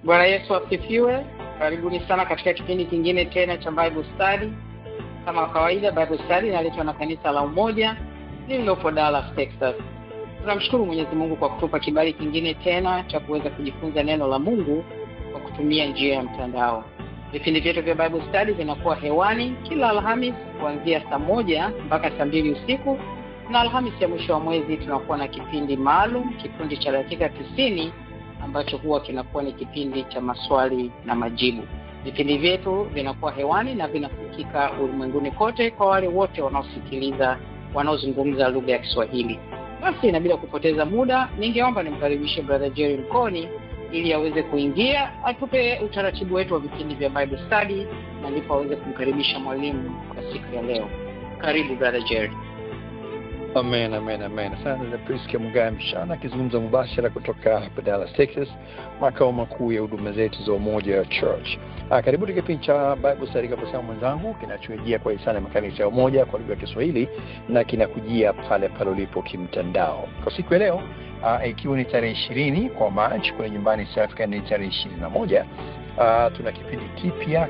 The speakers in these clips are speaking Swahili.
Bwana Yesu asifiwe. Karibuni sana katika kipindi kingine tena cha Bible Study. Kama kawaida, Bible Study inaletwa na kanisa la Umoja lililopo Dallas, Texas. Tunamshukuru Mwenyezi Mungu kwa kutupa kibali kingine tena cha kuweza kujifunza neno la Mungu kwa kutumia njia ya mtandao. Vipindi vyetu vya Bible Study vinakuwa hewani kila Alhamisi kuanzia saa 1 mpaka saa 2 usiku, na Alhamisi ya mwisho wa mwezi tunakuwa na kipindi maalum, kipindi cha dakika 90 ambacho huwa kinakuwa ni kipindi cha maswali na majibu. Vipindi vyetu vinakuwa hewani na vinasikika ulimwenguni kote kwa wale wote wanaosikiliza wanaozungumza lugha ya Kiswahili. Basi na bila kupoteza muda, ningeomba nimkaribishe Brother Jerry Mkoni ili aweze kuingia atupe utaratibu wetu wa vipindi vya Bible Study, na ndipo aweze kumkaribisha mwalimu kwa siku ya leo. Karibu Brother Jerry. Amen. Asante na Priska Mshana akizungumza mubashara kutoka Dallas, Texas, makao makuu ya huduma zetu za Umoja wa Church. Karibu katika kipindi cha Bible Study kwa mwenzangu kinachojia kwa hisani makanisa ya Umoja kwa lugha ya Kiswahili na kinakujia pale ulipo kimtandao. Kwa siku ya leo ikiwa ni tarehe 20 kwa March kwa nyumbani South Africa ni tarehe 21. Tuna kipindi kipya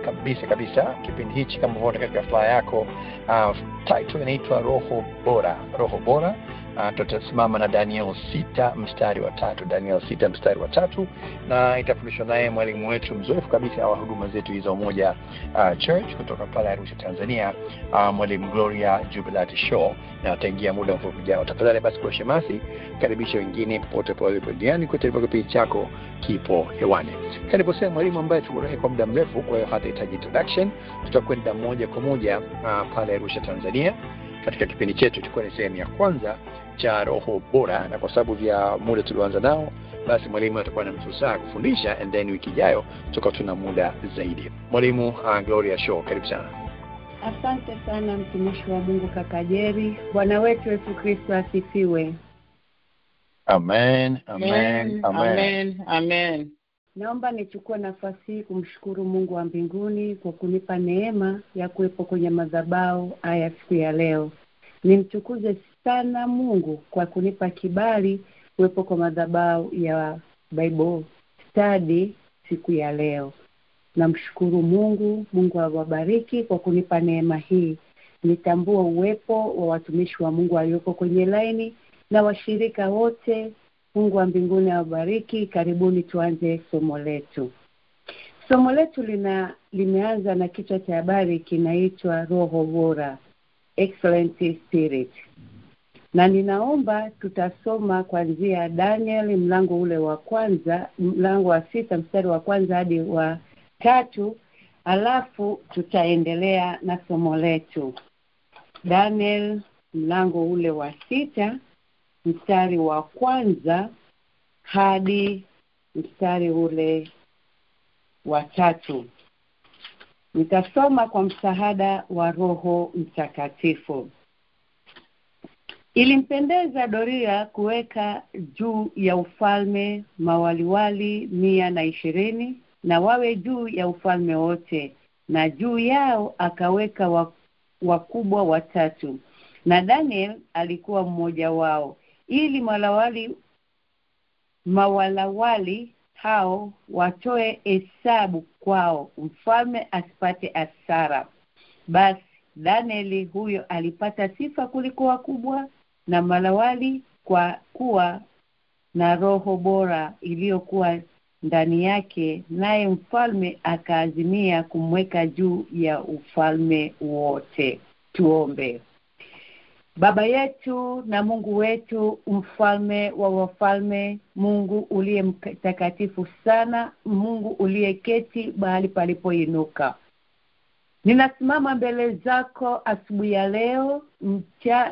kabisa. Kipindi hichi kama unaona katika flyer yako, title inaitwa Roho Bora. Tutasimama na Daniel 6 mstari wa 3, na itafundishwa naye mwalimu wetu mzoefu kabisa wa huduma zetu hizo Umoja Church kutoka pale Arusha, Tanzania, mwalimu Gloria Jubilati Shaw, na ataingia muda mfupi ujao. Tafadhali basi kwa shemasi karibisha wengine popote pale duniani kwa sababu kipindi chako kipo hewani. Karibu sana mwalimu ambaye tumeona kwa muda mrefu, kwa hiyo hatahitaji introduction. Tutakwenda moja kwa moja pale Arusha, Tanzania. Katika kipindi chetu tulikuwa ni sehemu ya kwanza cha Roho Bora, na kwa sababu ya muda tulioanza nao, basi mwalimu atakuwa na mfusaa kufundisha, and then wiki ijayo tutakuwa tuna muda zaidi. Mwalimu Gloria Shaw, karibu sana. Asante sana mtumishi wa Mungu kaka Jerry. Bwana wetu Yesu Kristo asifiwe. Amen. Naomba nichukue nafasi hii kumshukuru Mungu wa mbinguni kwa kunipa neema ya kuwepo kwenye madhabahu haya siku ya leo. Nimtukuze sana Mungu kwa kunipa kibali kuwepo kwa madhabahu ya Bible Study siku ya leo. Namshukuru Mungu awabariki kwa kunipa neema hii. Nitambua uwepo wa watumishi wa Mungu walioko kwenye laini na washirika wote. Mungu wa mbinguni awabariki. Karibuni tuanze somo letu. Somo letu limeanza na kichwa cha habari kinaitwa Roho Bora, Excellent Spirit. Na ninaomba tutasoma kuanzia Daniel mlango ule wa kwanza, mlango wa 6 mstari wa kwanza hadi wa 3, alafu tutaendelea na somo letu. Daniel mlango ule wa 6 mstari wa kwanza hadi mstari ule wa 3. Nitasoma kwa msaada wa Roho Mtakatifu. Ilimpendeza Doria kuweka juu ya ufalme mawaliwali 120 na wawe juu ya ufalme wote, na juu yao akaweka wakubwa 3, na Daniel alikuwa mmoja wao, ili mawalawali hao watoe hesabu kwao, mfalme asipate hasara. Basi Danieli huyo alipata sifa kuliko wakubwa na malawali, kwa kuwa na roho bora iliyokuwa ndani yake, naye mfalme akaazimia kumweka juu ya ufalme wote. Tuombe. Baba yetu na Mungu wetu, mfalme wa wafalme, Mungu uliye mtakatifu sana, Mungu uliyeketi mahali palipoinuka, ninasimama mbele zako asubuhi ya leo,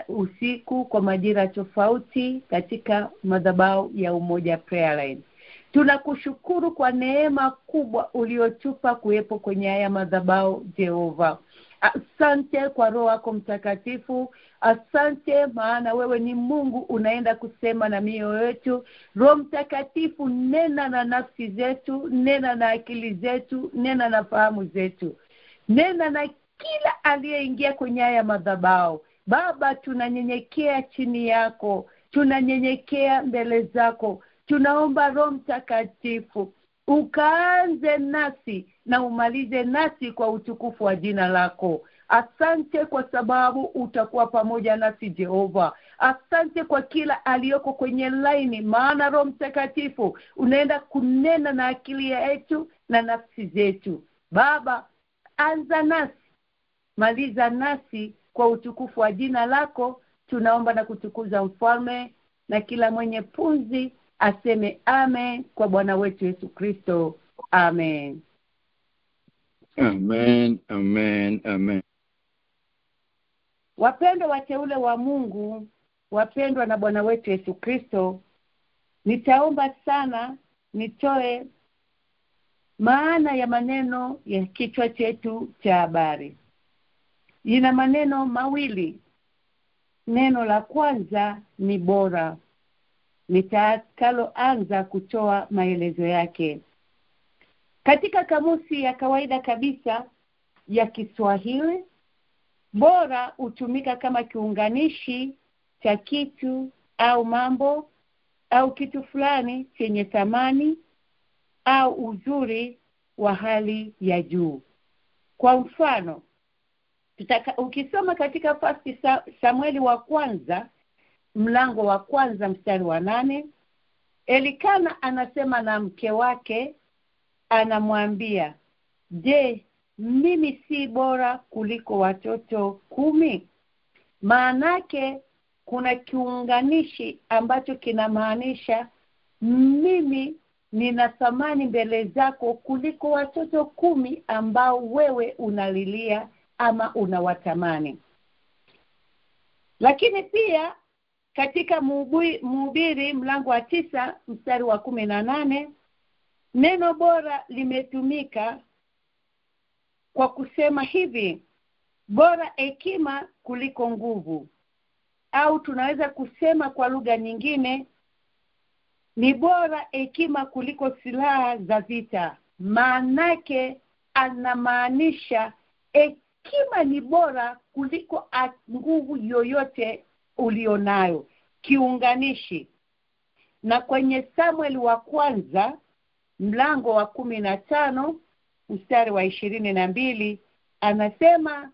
usiku kwa majira tofauti, katika madhabahu ya Umoja Prayer Line. Tunakushukuru kwa neema kubwa uliotupa kuwepo kwenye haya madhabahu, Jehova. Asante kwa Roho yako Mtakatifu. Asante maana wewe ni Mungu unaenda kusema na mioyo yetu. Roho Mtakatifu, nena na nafsi zetu, nena na akili zetu, nena na fahamu zetu, nena na kila aliyeingia kwenye haya madhabahu. Baba, tunanyenyekea chini yako, tunanyenyekea mbele zako. Tunaomba Roho Mtakatifu ukaanze nasi na umalize nasi kwa utukufu wa jina lako. Asante kwa sababu utakuwa pamoja nasi Jehova. Asante kwa kila aliyoko kwenye line, maana Roho Mtakatifu unaenda kunena na akili yetu na nafsi zetu. Baba, anza nasi, maliza nasi kwa utukufu wa jina lako. Tunaomba na kutukuza Mfalme, na kila mwenye pumzi aseme amen kwa Bwana wetu Yesu Kristo. Amen. Amen, amen, amen. Wapendwa wateule wa Mungu, wapendwa na Bwana wetu Yesu Kristo, nitaomba sana nitoe maana ya maneno ya kichwa chetu cha habari. Ina maneno mawili. Neno la kwanza ni bora. Nitakaloanza kutoa maelezo yake. Katika kamusi ya kawaida kabisa ya Kiswahili, bora hutumika kama kiunganishi cha kitu au mambo au kitu fulani chenye thamani au uzuri wa hali ya juu. Kwa mfano, ukisoma katika First Samueli wa kwanza mlango wa kwanza mstari wa 8, Elikana anasema na mke wake, anamwambia, "Je, mimi si bora kuliko watoto 10?" Maanake kuna kiunganishi ambacho kinamaanisha mimi nina thamani mbele zako kuliko watoto 10 ambao wewe unalilia ama unawatamani. Lakini pia katika Mhubiri mlango wa 9 mstari wa 18, neno bora limetumika kwa kusema hivi: bora hekima kuliko nguvu, au tunaweza kusema kwa lugha nyingine, ni bora hekima kuliko silaha za vita. Maanake anamaanisha hekima ni bora kuliko nguvu yoyote ulionayo, kiunganishi. Na kwenye Samueli wa kwanza mlango wa 15 mstari wa 22 anasema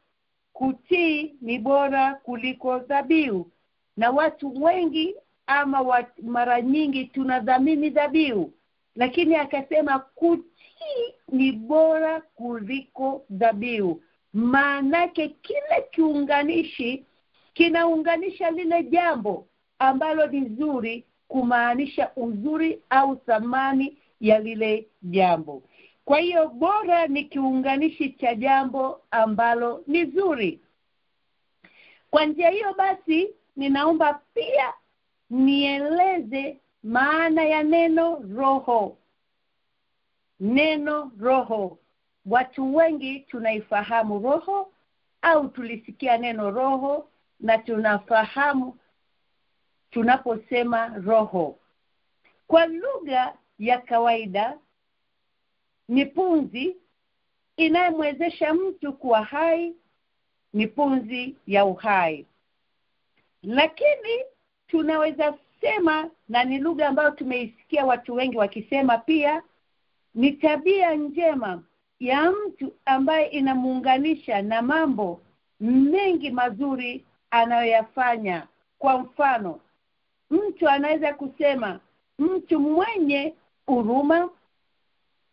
kutii ni bora kuliko dhabihu. Na watu wengi ama mara nyingi tunadhamini dhabihu, lakini akasema kutii ni bora kuliko dhabihu. Maanake kile kiunganishi kinaunganisha lile jambo ambalo ni zuri, kumaanisha uzuri au thamani ya lile jambo. Kwa hiyo bora ni kiunganishi cha jambo ambalo ni zuri. Kwa njia hiyo basi, ninaomba pia nieleze maana ya neno roho. Neno roho, watu wengi tunaifahamu roho, au tulisikia neno roho na tunafahamu tunaposema roho. Kwa lugha ya kawaida ni pumzi inayomwezesha mtu kuwa hai, ni pumzi ya uhai. Lakini tunaweza sema, na ni lugha ambayo tumeisikia watu wengi wakisema pia, ni tabia njema ya mtu ambaye inamuunganisha na mambo mengi mazuri anayoyafanya. Kwa mfano, mtu anaweza kusema mtu mwenye huruma,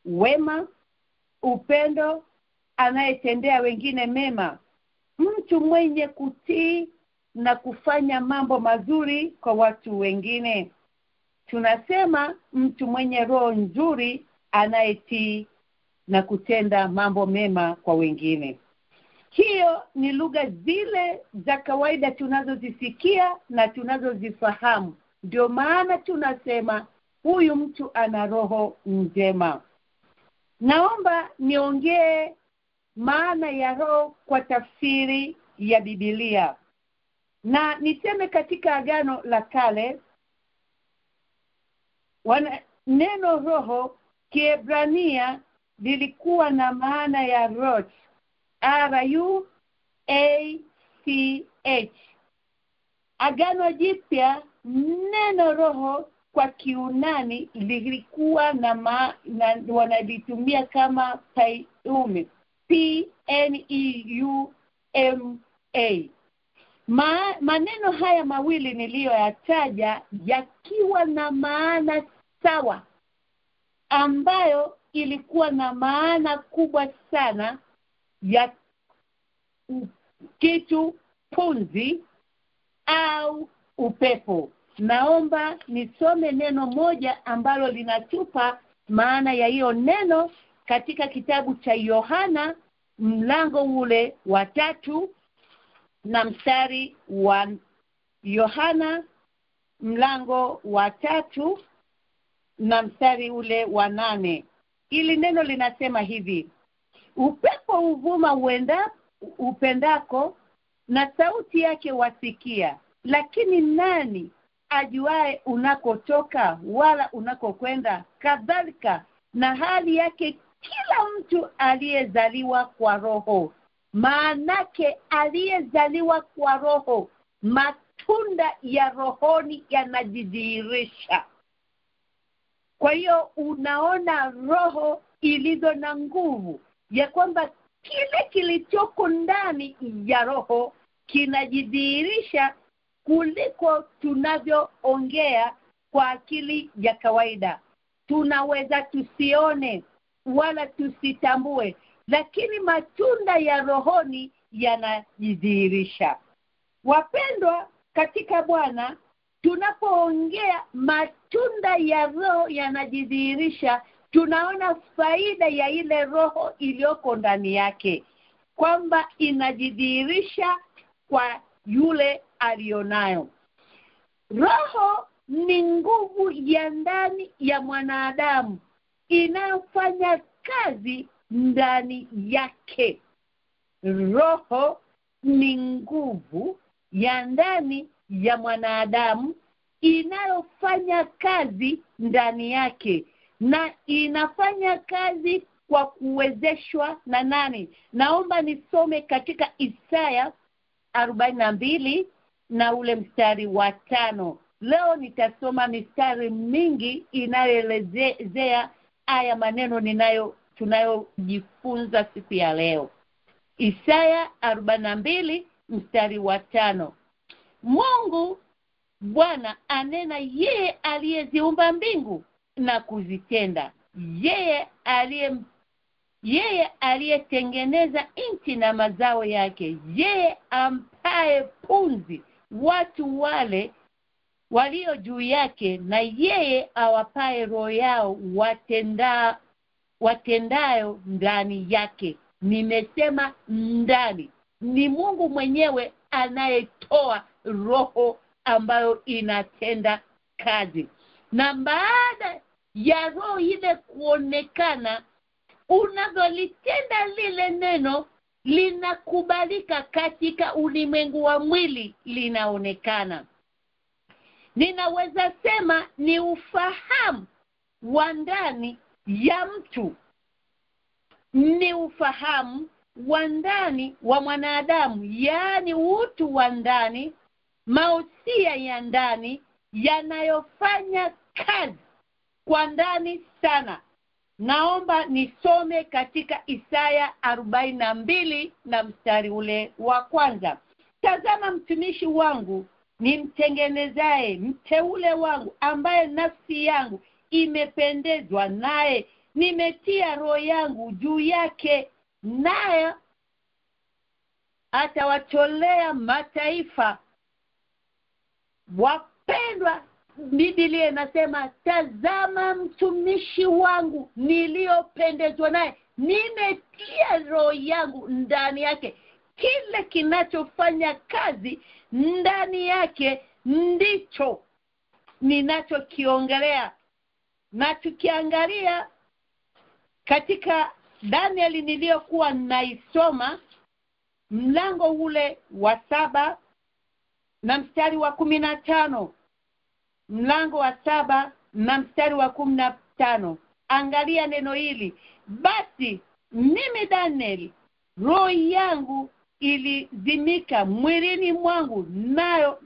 wema, upendo, anayetendea wengine mema, mtu mwenye kutii na kufanya mambo mazuri kwa watu wengine. Tunasema mtu mwenye roho nzuri, anayetii na kutenda mambo mema kwa wengine. Hiyo ni lugha zile za kawaida tunazozisikia na tunazozifahamu. Ndio maana tunasema huyu mtu ana roho njema. Naomba niongee maana ya roho kwa tafsiri ya Biblia. Na niseme katika Agano la Kale, neno roho Kiebrania lilikuwa na maana ya ruach, R-U-A-C-H. Agano Jipya, neno roho kwa Kiunani lilikuwa na wanalitumia kama pneuma, P-N-E-U-M-A. Maneno haya mawili niliyoyataja yakiwa na maana sawa, ambayo ilikuwa na maana kubwa sana ya kitu punzi au upepo. Naomba nisome neno moja ambalo linatupa maana ya hiyo neno katika kitabu cha Yohana mlango ule wa 3 na mstari wa Yohana mlango wa 3 na mstari ule wa 8. Ili neno linasema hivi: upepo uvuma upendako na sauti yake wasikia, lakini nani ajuae unakotoka wala unakokwenda? Kadhalika na hali yake kila mtu aliyezaliwa kwa Roho. Maanake aliyezaliwa kwa Roho, matunda ya rohoni yanajidhihirisha. Kwa hiyo unaona roho ilizo na nguvu ya kwamba kile kilichoko ndani ya roho kinajidhihirisha kuliko tunavyoongea kwa akili ya kawaida. Tunaweza tusione wala tusitambue, lakini matunda ya rohoni yanajidhihirisha. Wapendwa katika Bwana, tunapoongea matunda ya roho yanajidhihirisha, tunaona faida ya ile roho iliyoko ndani yake, kwamba inajidhihirisha kwa yule alionayo. Roho ni nguvu ya ndani ya mwanadamu inayofanya kazi ndani yake. Roho ni nguvu ya ndani ya mwanadamu inayofanya kazi ndani yake, na inafanya kazi kwa kuwezeshwa na nani? Naomba nisome katika Isaya 42 na ule mstari wa 5. Leo nitasoma mistari mingi inayoelezea haya maneno tunayojifunza siku ya leo. Isaya 42 mstari wa 5. Mungu Bwana anena, yeye aliyeziumba mbingu na kuzitenda, yeye aliyetengeneza nchi na mazao yake, yeye ampaye pumzi watu wale walio juu yake, na yeye awapaye roho yao watendayo ndani yake. Nimesema ndani. Ni Mungu mwenyewe anayetoa roho ambayo inatenda kazi. Na baada ya roho ile kuonekana, unavyolitenda lile neno linakubalika katika ulimwengu wa mwili, linaonekana. Ninaweza sema ni ufahamu wa ndani ya mtu, ni ufahamu wa ndani wa mwanadamu, yaani utu wa ndani, mausia ya ndani yanayofanya kazi kwa ndani sana. Naomba nisome katika Isaya 42 na mstari ule wa 1. Tazama mtumishi wangu nimtengenezaye, mteule wangu ambaye nafsi yangu imependezwa naye, nimetia roho yangu juu yake, naye atawatolea mataifa. Wapendwa, Biblia inasema tazama mtumishi wangu niliyopendezwa naye, nimetia roho yangu ndani yake. Kile kinachofanya kazi ndani yake ndicho ninachokiongelea. Na tukiangalia katika Danieli niliyokuwa naisoma mlango ule wa 7 na mstari wa 15, mlango wa 7 na mstari wa 15, angalia neno hili: basi mimi Danieli, roho yangu ilizimika mwilini mwangu, nayo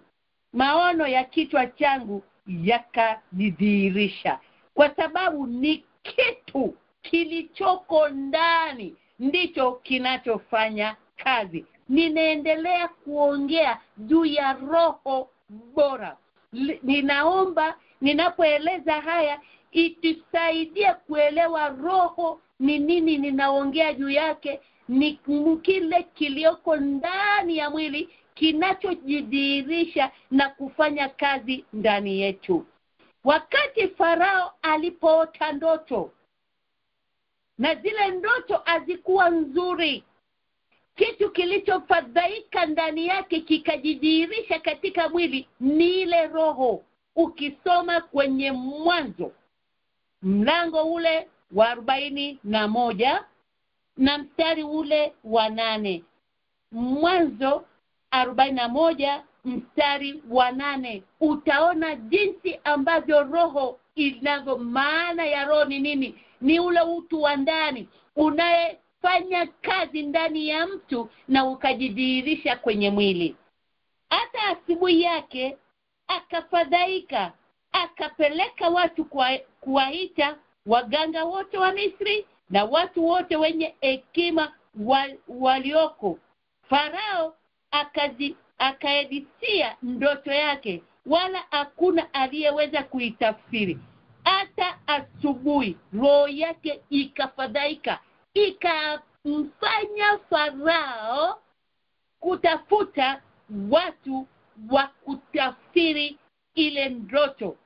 maono ya kichwa changu yakajidhihirisha, kwa sababu ni kitu kilichoko ndani ndicho kinachofanya kazi. Ninaendelea kuongea juu ya roho bora. Ninaomba ninapoeleza haya itusaidie kuelewa roho ni nini ninaongea juu yake. Ni kile kilioko ndani ya mwili kinachojidhihirisha na kufanya kazi ndani yetu. Wakati Farao alipoota ndoto, na zile ndoto hazikuwa nzuri, kitu kilichofadhaika ndani yake kikajidhihirisha katika mwili ni ile roho. Ukisoma kwenye Mwanzo mlango ule wa 41 na mstari ule wa 8. Mwanzo 41 mstari wa 8, utaona jinsi ambavyo roho inavyo. Maana ya roho ni nini? Ni ule utu wa ndani unayefanya kazi ndani ya mtu na ukajidhihirisha kwenye mwili. Hata asubuhi yake akafadhaika, akapeleka watu kuwaita waganga wote wa Misri na watu wote wenye hekima walioko. Farao akaedisia ndoto yake, wala hakuna aliyeweza kuitafsiri. Hata asubuhi roho yake ikafadhaika, ikamfanya Farao kutafuta watu wa kutafsiri ile ndoto.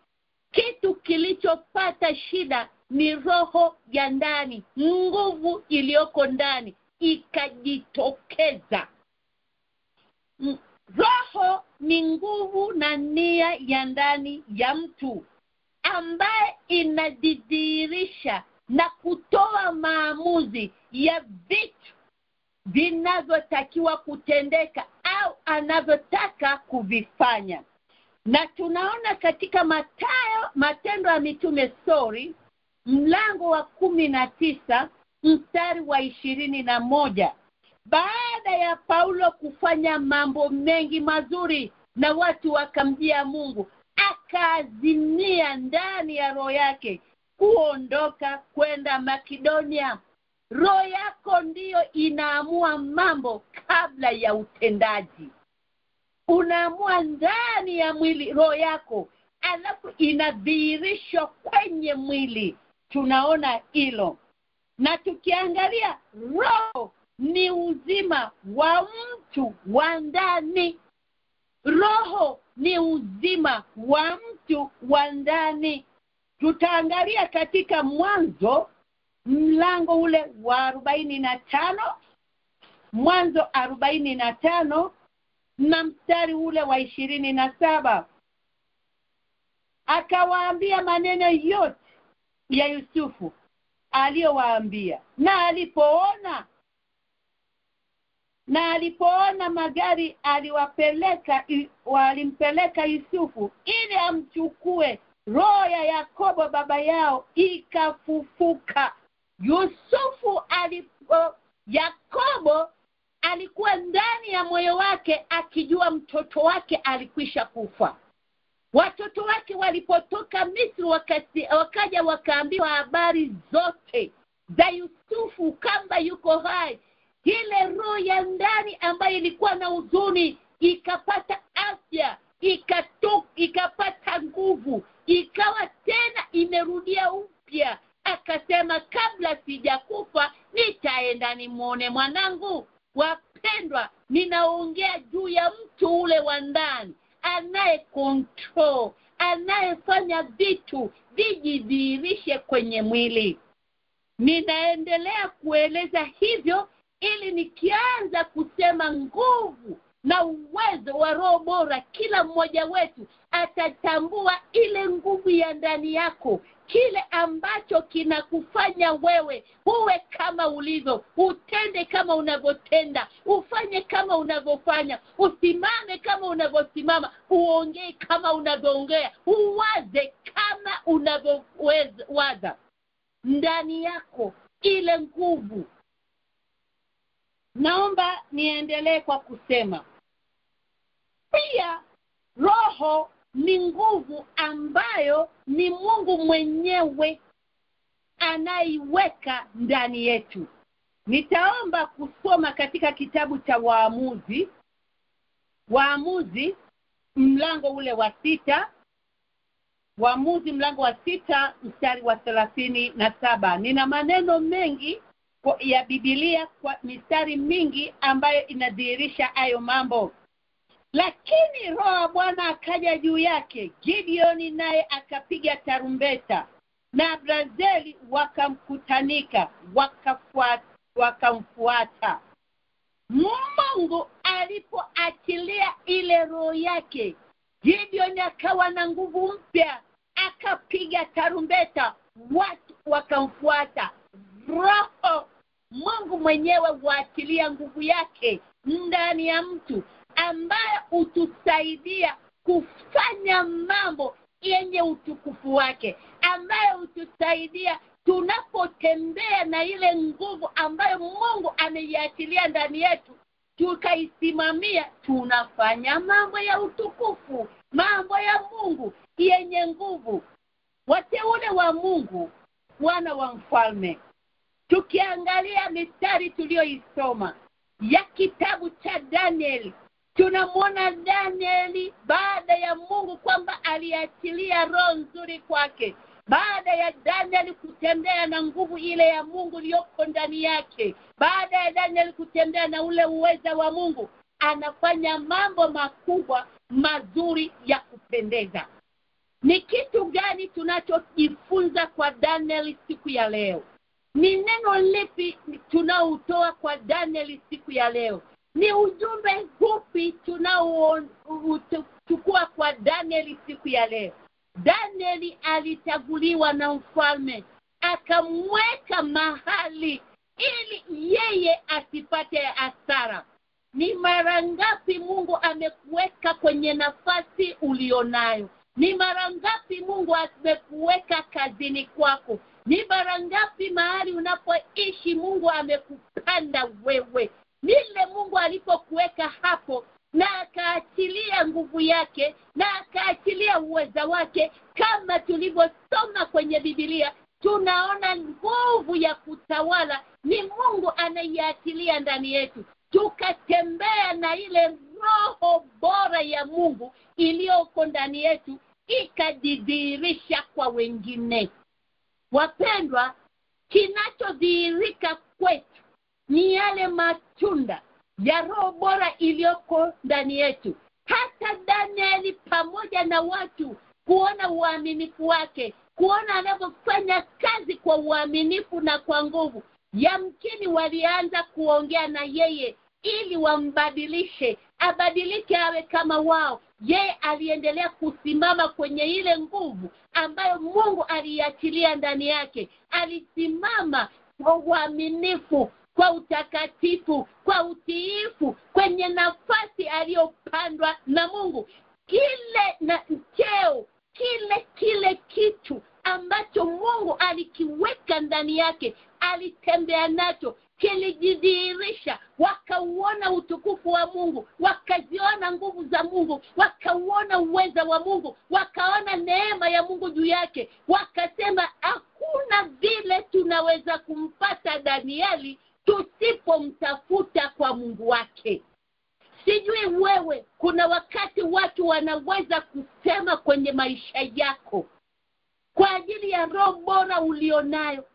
Kitu kilichopata shida ni roho ya ndani, nguvu iliyoko ndani ikajitokeza. Roho ni nguvu na nia ya ndani ya mtu ambaye inajidhihirisha na kutoa maamuzi ya vitu vinavyotakiwa kutendeka au anavyotaka kuvifanya. Na tunaona katika Matendo ya Mitume mlango wa 19 mstari wa 21, baada ya Paulo kufanya mambo mengi mazuri na watu wakamjia Mungu, akaazimia ndani ya roho yake kuondoka kwenda Makedonia. Roho yako ndiyo inaamua mambo kabla ya utendaji. Unaamua ndani ya mwili roho yako, alafu inadhihirishwa kwenye mwili. Tunaona hilo. Na tukiangalia, roho ni uzima wa mtu wa ndani. Roho ni uzima wa mtu wa ndani. Tutaangalia katika Mwanzo mlango ule wa 45, Mwanzo 45 na mstari ule wa 27. Akawaambia maneno yote ya Yusufu aliyowaambia, na alipoona magari walimpeleka Yusufu ili amchukue. Roho ya Yakobo baba yao ikafufuka. Yakobo alikuwa ndani ya moyo wake akijua mtoto wake alikwisha kufa. Watoto wake walipotoka Misri wakaja wakaambiwa habari zote za Yusufu kamba yuko hai. Ile roho ya ndani ambayo ilikuwa na huzuni ikapata afya, ikapata nguvu, ikawa tena imerudia upya. Akasema, kabla sijakufa nitaenda nimuone mwanangu. Wapendwa, ninaongea juu ya mtu ule wa ndani anayefanya vitu vijidhihirishe kwenye mwili. Ninaendelea kueleza hivyo ili nikianza kusema nguvu na uwezo wa roho bora, kila mmoja wetu atatambua ile nguvu ya ndani yako, kile ambacho kinakufanya wewe uwe kama ulivyo, utende kama unavyotenda, ufanye kama unavyofanya, usimame kama unavyosimama, uongee kama unavyoongea, uwaze kama unavyowaza. Ndani yako ile nguvu. Naomba niendelee kwa kusema pia roho ni nguvu ambayo ni Mungu mwenyewe anaiweka ndani yetu. Nitaomba kusoma katika kitabu cha Waamuzi mlango ule wa 6. Waamuzi mlango wa 6 mstari wa 37. Nina maneno mengi ya Biblia kwa mistari mingi ambayo inadhihirisha hayo mambo. Lakini Roho wa Bwana akaja juu yake. Gideoni naye akapiga tarumbeta, na Brazeli wakamkutanika, wakamfuata. Mungu alipoachilia ile roho yake, Gideoni akawa na nguvu mpya, akapiga tarumbeta, watu wakamfuata. Roho Mungu mwenyewe huachilia nguvu yake ndani ya mtu, ambaye utusaidia kufanya mambo yenye utukufu wake, ambaye utusaidia tunapotembea na ile nguvu ambayo Mungu ameiachilia ndani yetu, tukaisimamia, tunafanya mambo ya utukufu, mambo ya Mungu yenye nguvu. Wateule wa Mungu, wana wa mfalme, tukiangalia mistari tuliyoisoma ya kitabu cha Danieli, tunamwona Danieli baada ya Mungu kwamba aliachilia roho nzuri kwake, baada ya Danieli kutembea na nguvu ile ya Mungu iliyoko ndani yake, baada ya Danieli kutembea na ule uweza wa Mungu, anafanya mambo makubwa mazuri ya kupendeza. Ni kitu gani tunachojifunza kwa Danieli siku ya leo? Ni neno lipi tunaotoa kwa Danieli siku ya leo? Ni ujumbe upi tunaochukua kwa Danieli siku ya leo? Danieli alichaguliwa na mfalme, akamweka mahali ili yeye asipate hasara. Ni mara ngapi Mungu amekuweka kwenye nafasi ulionayo? Ni mara ngapi Mungu amekuweka kazini kwako? Ni mara ngapi mahali unapoishi Mungu amekupanda wewe? Nile Mungu alipokuweka hapo, na akaachilia nguvu yake, na akaachilia uweza wake, kama tulivyosoma kwenye Biblia, tunaona nguvu ya kutawala ni Mungu anaiachilia ndani yetu. Tukatembea na ile roho bora ya Mungu iliyoko ndani yetu, ikajidhihirisha kwa wengine. Wapendwa, kinachodhihirika kwetu ni yale matunda ya roho bora iliyoko ndani yetu. Hata Danieli pamoja na watu kuona uaminifu wake, kuona anavyofanya kazi kwa uaminifu na kwa nguvu, yamkini walianza kuongea na yeye ili wambadilishe, abadilike awe kama wao. Yeye aliendelea kusimama kwenye ile nguvu ambayo Mungu aliachilia ndani yake. Alisimama kwa uaminifu, kwa utakatifu, kwa utiifu, kwenye nafasi aliyopandwa na Mungu. Kile na cheo, kile kitu ambacho Mungu alikiweka ndani yake, alitembea nacho, kilijidhihirisha. Wakauona utukufu wa Mungu, wakaziona nguvu za Mungu, wakauona uweza wa Mungu, wakaona neema ya Mungu juu yake. Wakasema hakuna vile tunaweza kumpata Danieli tusipomtafuta kwa Mungu wake. Sijui wewe, kuna wakati watu wanaweza kusema kwenye maisha yako, kwa ajili ya roho bora ulionayo,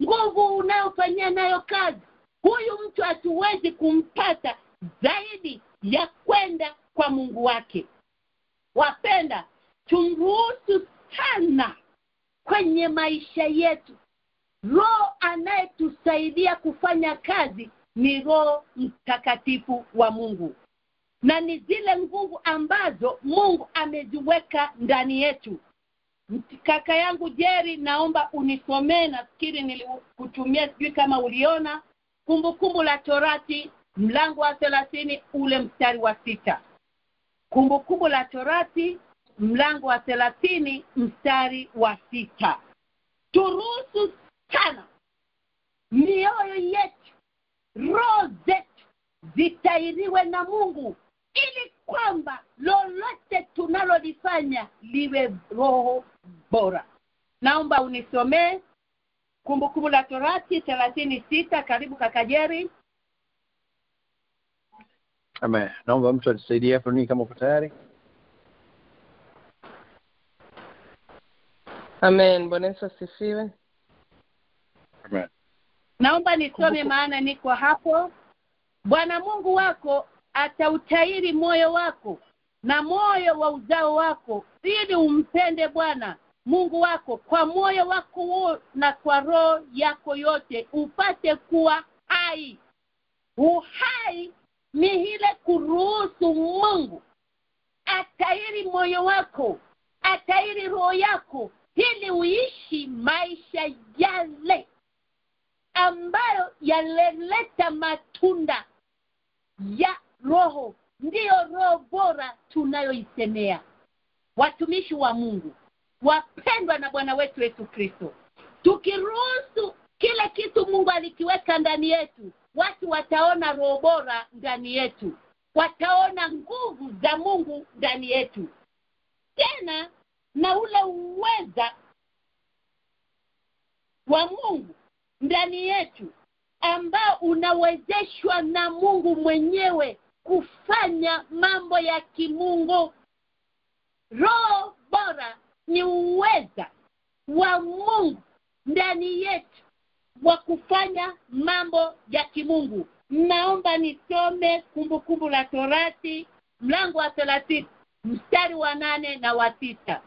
nguvu unayofanyia nayo kazi, huyu mtu hatuwezi kumpata zaidi ya kwenda kwa Mungu wake. Wapenda, tumruhusu sana kwenye maisha yetu. Roho anayetusaidia kufanya kazi ni Roho Mtakatifu wa Mungu, na ni zile nguvu ambazo Mungu ameziweka ndani yetu. Kaka yangu Jerry, naomba unisomee, nafikiri nilikutumia, sijui kama uliona, Kumbukumbu la Torati mlango wa 30 ule mstari wa 6. Kumbukumbu la Torati mlango wa 30 mstari wa 6. Turuhusu sana mioyo yetu, roho zetu zitairiwe na Mungu, ili kwamba lolote tunalolifanya liwe roho bora. Naomba unisomee Kumbukumbu la Torati 36. Karibu kaka Jerry. Amen. Naomba mtu atusaidie hapo ni kama uko tayari. Amen. Bwana Yesu asifiwe. Amen. Naomba nisome maana niko hapo. Bwana Mungu wako atautahiri moyo wako na moyo wa uzao wako, ili umpende Bwana Mungu wako kwa moyo wako na kwa roho yako yote, upate kuwa hai. Uhai ni ile kuruhusu Mungu atahiri moyo wako, atahiri roho yako, ili uishi maisha yale ambayo yanaleta matunda ya roho. Ndiyo roho bora tunayoisemea. Watumishi wa Mungu wapendwa na Bwana wetu Yesu Kristo, tukiruhusu kile kitu Mungu alikiweka ndani yetu, watu wataona roho bora ndani yetu, wataona nguvu za Mungu ndani yetu, tena na ule uweza wa Mungu ndani yetu ambao unawezeshwa na Mungu mwenyewe kufanya mambo ya kimungu. Roho bora ni uweza wa Mungu ndani yetu wa kufanya mambo ya kimungu. Naomba nisome Kumbukumbu la Torati mlango wa 30 mstari wa 8 na wa 9.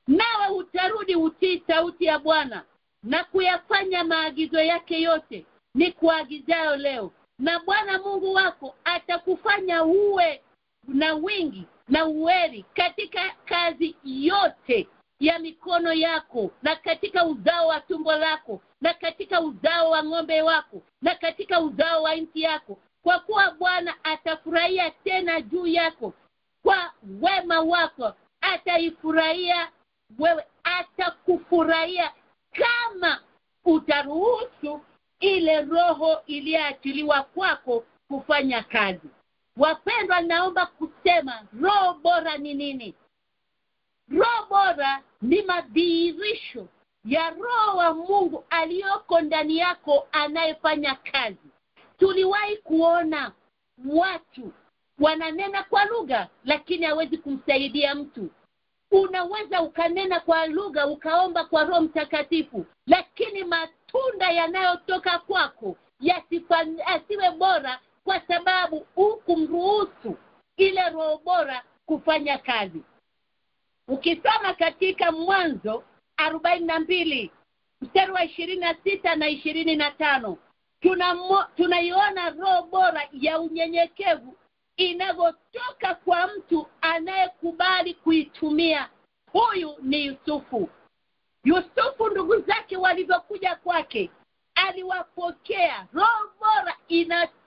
Nawe utarudi utii sauti ya Bwana na kuyafanya maagizo yake yote ni kuagizayo leo, na Bwana Mungu wako atakufanya uwe na wingi na uweri katika kazi yote ya mikono yako, na katika uzao wa tumbo lako, na katika uzao wa ng'ombe wako, na katika uzao wa nchi yako, kwa kuwa Bwana atafurahia tena juu yako kwa wema wako. Ataifurahia wewe, atakufurahia kama utaruhusu ile roho iliyoachiliwa kwako kufanya kazi. Wapendwa, naomba kusema roho bora ni nini? Roho bora ni madhihirisho ya roho wa Mungu aliyoko ndani yako anayefanya kazi. Tuliwahi kuona watu wananena kwa lugha lakini hawezi kumsaidia mtu. Unaweza ukanena kwa lugha ukaomba kwa Roho Mtakatifu, lakini matunda yanayotoka kwako yasiwe bora kwa sababu hukumruhusu ile roho bora kufanya kazi. Ukisoma katika Mwanzo 42 mstari wa 26 na 25, tunaiona roho bora ya unyenyekevu inayotoka kwa mtu anayekubali kuitumia. Huyu ni Yusufu. Yusufu, ndugu zake walivyokuja kwake, aliwapokea. Roho bora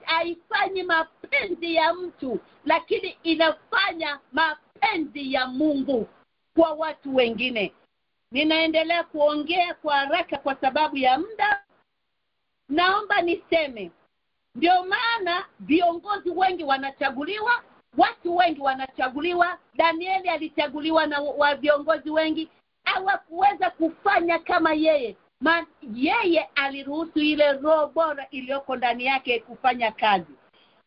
haifanyi mapenzi ya mtu, lakini inafanya mapenzi ya Mungu kwa watu wengine. Ninaendelea kuongea kwa haraka kwa sababu ya muda. Naomba niseme, ndio maana viongozi wengi wanachaguliwa, watu wengi wanachaguliwa. Danieli alichaguliwa na wa viongozi wengi, hawakuweza kufanya kama yeye. Yeye aliruhusu ile roho bora iliyoko ndani yake kufanya kazi.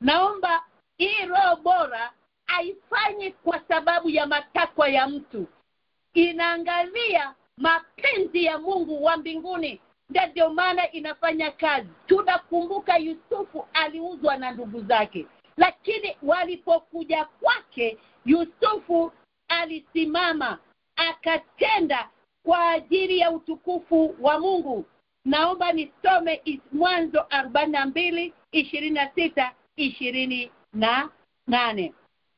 Naomba hii roho bora haifanyi kwa sababu ya matakwa ya mtu, inaangalia mapenzi ya Mungu wa mbinguni. Ndio maana inafanya kazi. Tunakumbuka Yusufu aliuzwa na ndugu zake, lakini walipokuja kwake, Yusufu alisimama akatenda kwa ajili ya utukufu wa Mungu. Naomba nisome Mwanzo 42 26 28.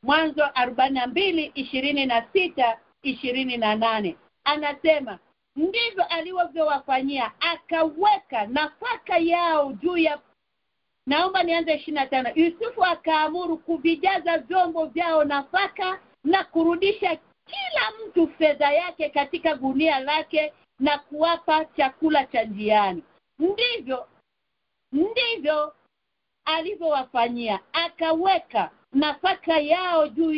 Mwanzo 42 26 28 anasema, ndivyo alivyowafanyia, akaweka nafaka yao juu ya. Naomba nianze 25. Yusufu akaamuru kuvijaza vyombo vyao nafaka na kurudisha kila mtu fedha yake katika gunia lake na kuwapa chakula cha njiani. Ndivyo alivyowafanyia, akaweka nafaka yao juu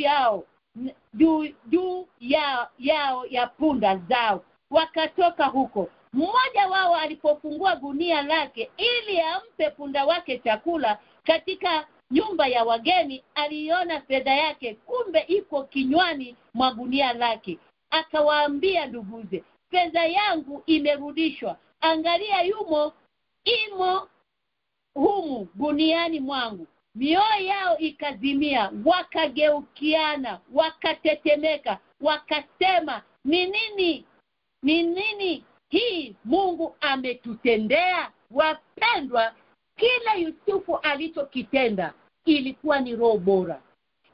yao ya punda zao. Wakatoka huko. Mmoja wao alipofungua gunia lake ili ampe punda wake chakula katika nyumba ya wageni, aliona fedha yake, kumbe iko kinywani mwa gunia lake. Akawaambia nduguze, fedha yangu imerudishwa. Angalia, imo humu guniani mwangu. Mioyo yao ikazimia, wakageukiana, wakatetemeka, wakasema, ni nini hii Mungu ametutendea? Wapendwa, kila Yusufu alichokitenda ilikuwa ni roho bora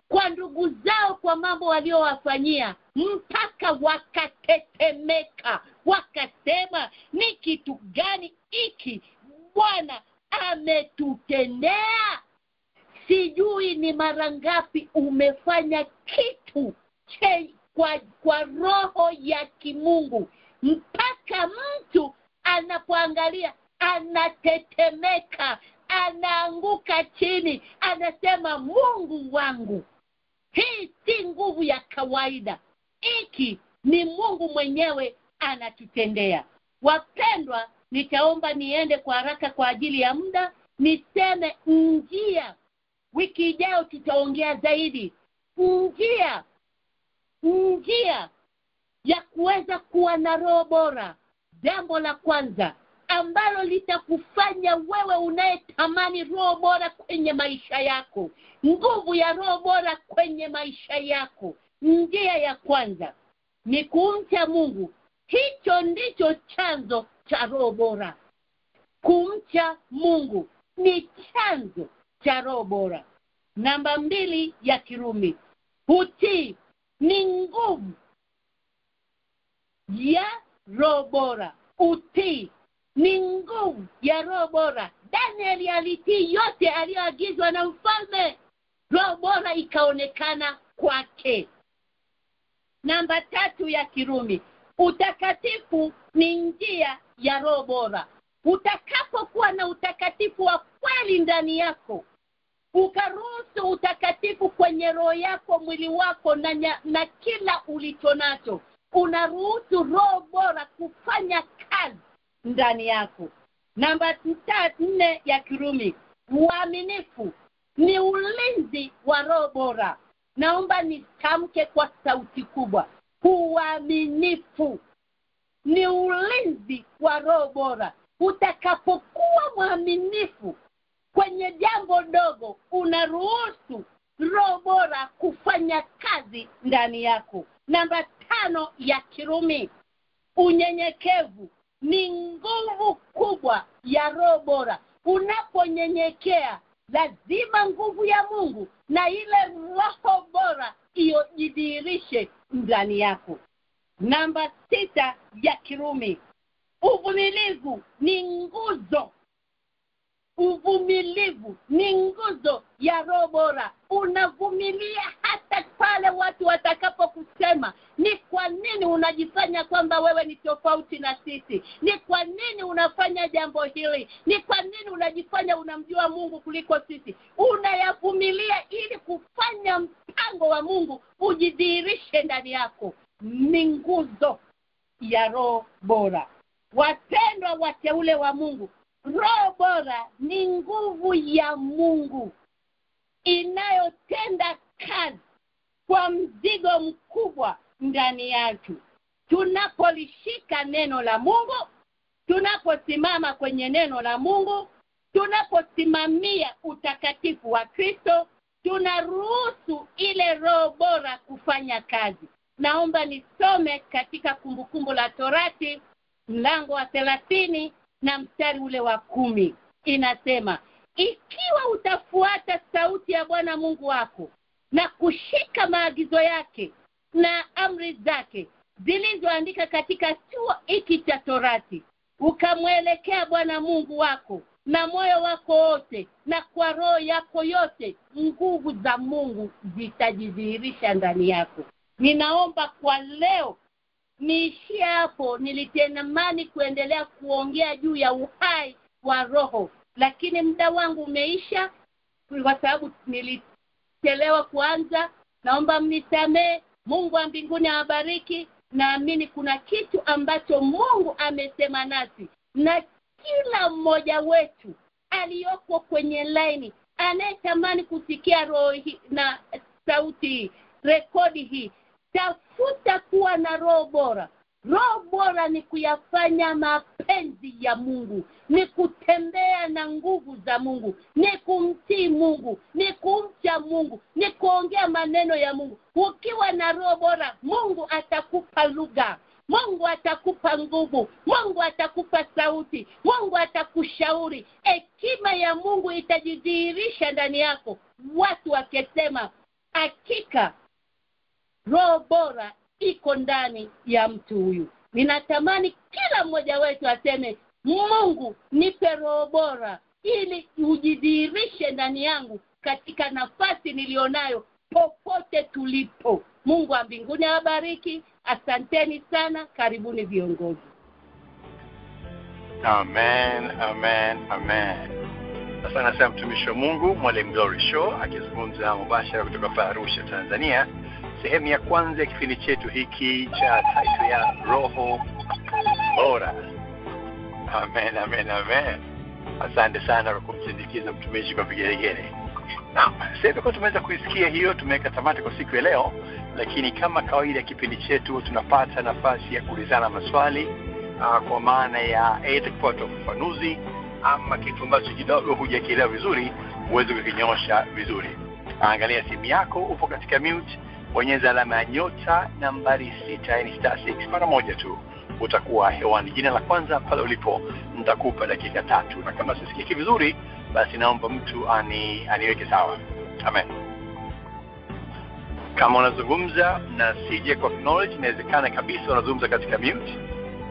kwa ndugu zao, kwa mambo waliowafanyia, mpaka wakatetemeka, wakasema, ni kitu gani hiki Bwana ametutendea? Sijui ni mara ngapi umefanya kitu kwa roho ya kimungu mpaka mtu anapoangalia anatetemeka, anaanguka chini, anasema, Mungu wangu, hii si nguvu ya kawaida, hiki ni Mungu mwenyewe anatutendea. Wapendwa, nitaomba niende kwa haraka kwa ajili ya muda. Niseme njia, wiki ijayo tutaongea zaidi njia ya kuweza kuwa na roho bora. Jambo la kwanza ambalo litakufanya wewe unayetamani roho bora kwenye maisha yako, nguvu ya roho bora kwenye maisha yako, njia ya kwanza ni kumcha Mungu. Hicho ndicho chanzo cha roho bora. Kumcha Mungu ni chanzo cha roho bora. Namba 2 ya Kirumi, utii ni nguvu ya roho bora. Utii ni nguvu ya roho bora. Danieli alitii yote aliyoagizwa na mfalme. Roho bora ikaonekana kwake. Namba 3 ya Kirumi, utakatifu ni njia ya roho bora. Utakapokuwa na utakatifu wa kweli ndani yako, ukaruhusu utakatifu kwenye roho yako, mwili wako na kila ulichonacho, unaruhusu roho bora kufanya kazi ndani yako. Namba 4 ya Kirumi, uaminifu ni ulinzi wa roho bora. Naomba nitamke kwa sauti kubwa, uaminifu ni ulinzi wa roho bora. Utakapokuwa mwaminifu kwenye jambo dogo, unaruhusu roho bora kufanya kazi ndani yako. Namba 5 ya Kirumi, unyenyekevu ni nguvu kubwa ya roho bora. Unaponyenyekea, lazima nguvu ya Mungu na ile roho bora ijidhihirishe ndani yako. Namba 6 ya Kirumi, uvumilivu ni nguzo. Uvumilivu ni nguzo ya roho bora. Unavumilia hata pale watu watakapokusema, ni kwa nini unajifanya kwamba wewe ni tofauti na sisi? Ni kwa nini unafanya jambo hili? Ni kwa nini unajifanya unamjua Mungu kuliko sisi? Unayavumilia ili kufanya mpango wa Mungu ujidhihirishe ndani yako. Ni nguzo ya roho bora. Wapendwa wateule wa Mungu, roho bora ni nguvu ya Mungu inayotenda kazi kwa mzigo mkubwa ndani yetu. Tunapolishika neno la Mungu, tunaposimama kwenye neno la Mungu, tunaposimamia utakatifu wa Kristo, tunaruhusu ile roho bora kufanya kazi. Naomba nisome katika Kumbukumbu la Torati mlango wa 30 na mstari ule wa 10. Inasema, ikiwa utafuata sauti ya Bwana Mungu wako na kushika maagizo yake na amri zake zilizoandika katika chuo hiki cha Torati, ukamwelekea Bwana Mungu wako na moyo wako wote na kwa roho yako yote, nguvu za Mungu zitajidhihirisha ndani yako. Ninaomba kwa leo niishie hapo. Nilitamani kuendelea kuongea juu ya uhai wa roho, lakini muda wangu umeisha, kwa sababu nimechelewa kuanza, naomba mnisamee. Mungu wa mbinguni awabariki. Naamini kuna kitu ambacho Mungu amesema nasi, na kila mmoja wetu aliyoko kwenye line anayetamani kusikia roho hii na sauti hii, rekodi hii, tafuta kuwa na roho bora. Roho bora ni kuyafanya mapenzi ya Mungu, ni kutembea na nguvu za Mungu, ni kumtii Mungu, ni kumcha Mungu, ni kuongea maneno ya Mungu. Ukiwa na roho bora, Mungu atakupa lugha, Mungu atakupa nguvu, Mungu atakupa sauti, Mungu atakushauri. Hekima ya Mungu itajidhihirisha ndani yako. Watu wakisema hakika roho bora iko ndani ya mtu huyu. Ninatamani kila mmoja wetu aseme, Mungu nipe roho bora ili ujidhihirishe ndani yangu katika nafasi nilionayo popote tulipo. Mungu wa mbinguni awabariki. Asanteni sana. Karibuni viongozi. Amen, amen, amen. Asante sana mtumishi wa Mungu, Mwalimu Glory Show, akizungumza mubashara kutoka Arusha, Tanzania. Sehemu ya kwanza ya kipindi chetu hiki cha title ya Roho Bora. Amen, amen, amen. Asante sana kwa kumsindikiza mtumishi kwa vigelegele. Naam, sasa kwa tumeweza kuisikia hiyo, tumeweka tamati kwa siku ya leo, lakini kama kawaida ya kipindi chetu tunapata nafasi ya kuulizana maswali kwa maana ya aidha kupata ufafanuzi ama kitu ambacho kidogo hujakielewa vizuri uweze kukinyoosha vizuri. Angalia simu yako, upo katika mute, bonyeza alama ya nyota nambari 6, yani *6 mara moja tu, utakuwa hewani. Jina la kwanza pale ulipo nitakupa dakika 3, na kama sisikiki vizuri basi naomba mtu aniweke sawa. Amen. Kama unazungumza na sije kwa knowledge, inawezekana kabisa unazungumza katika mute.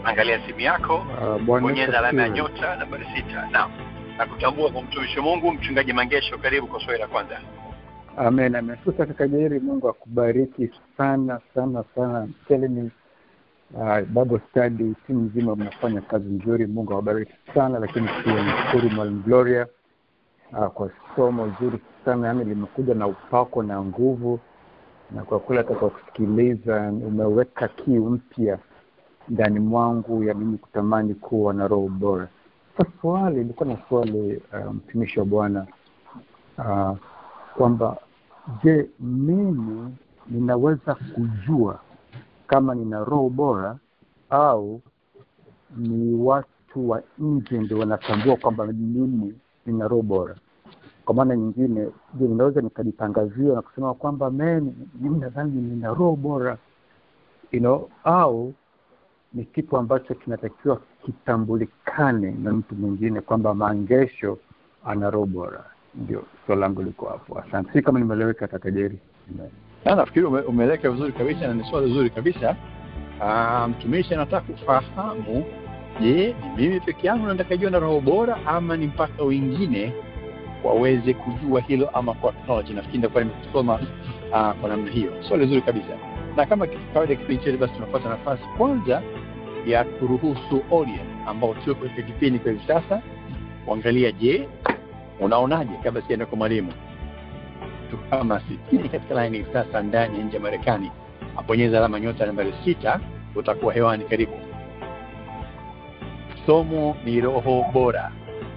Angalia simu yako, bonyeza alama ya nyota nambari 6. Na kutambua kwa mtumishi wa Mungu Mchungaji Mangesho, karibu kwa swali la kwanza. Amen, amen. Sasa kakajeri, Mungu akubariki sana sana sana. Telling Bible study timu nzima mnafanya kazi nzuri. Mungu awabariki sana, lakini pia nishukuru Mwalimu Gloria kwa somo zuri sana, yani limekuja na upako na nguvu, na kwa kweli hata kwa kusikiliza umeweka kiu mpya ndani mwangu ya mimi kutamani kuwa na roho bora. Sasa nilikuwa na swali mtumishi wa Bwana, kwamba je, mimi ninaweza kujua kama nina roho bora au ni watu wa nje ndio wanatambua kwamba mimi nina roho bora? Kwa maana nyingine, je, ninaweza nikajitangazia na kusema kwamba mimi nadhani nina roho bora, au ni kitu ambacho kinatakiwa kitambulikane na mtu mwingine kwamba Mangesho ana roho bora? Ndio swali langu liko hapo. Asante. Si kama nimeeleweka kakajeri? Nafikiri umeeleka vizuri kabisa, na ni swali zuri kabisa. Mtumishi anataka kufahamu, je, ni mimi peke yangu nataka kujua na roho bora ama ni mpaka wengine waweze kujua hilo, ama kwa knowledge? Nafikiri ndio nimesoma kwa namna hiyo. Swali zuri kabisa. Na kama kawaida kipindi chetu, basi tunapata nafasi kwanza ya kuruhusu audience ambao tuko katika kipindi kwa hivi sasa kuangalia, je, unaonaje kabla sienda kwa mwalimu. Kama sikini katika line hivi sasa ndani ya nje ya Marekani, abonyeza alama nyota nambari 6, utakuwa hewani. Karibu. Somo ni roho bora.